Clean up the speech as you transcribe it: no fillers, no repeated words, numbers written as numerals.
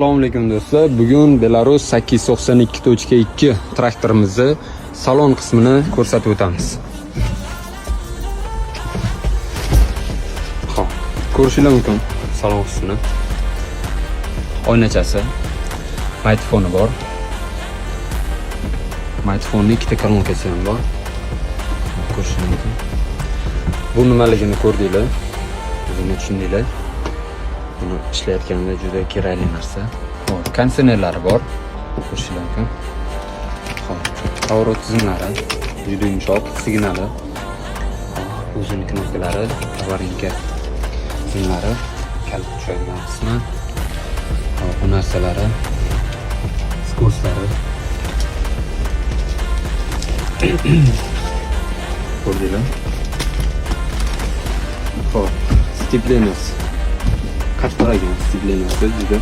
Assalomu alaykum do'stlar. Bugun Belarus 892.2 traktorimizni salon qismini ko'rsatib o'tamiz. Xo'p, ko'rishingiz mumkin salon qismini. Oynachasi, mikrofoni bor. Mikrofonning ikkita kolonkasi ham bor. Ko'rishingiz mumkin. Bu nimaligini ko'rdinglar, o'zini tushundinglar. Buni ishlayotganda juda kerakli narsa. Hop, konditsionerlari bor. Ko'rishingiz mumkin. Hop, pоворот tizimlari, juda yumshoq, signali. O'zining knopkalari, avarinka tizimlari, kalit tushadigan qismi. Hop, bu narsalari, skoslari. Ko'rdinglar? Hop, stepleniyasi. Kattaroq stepleniyasi juda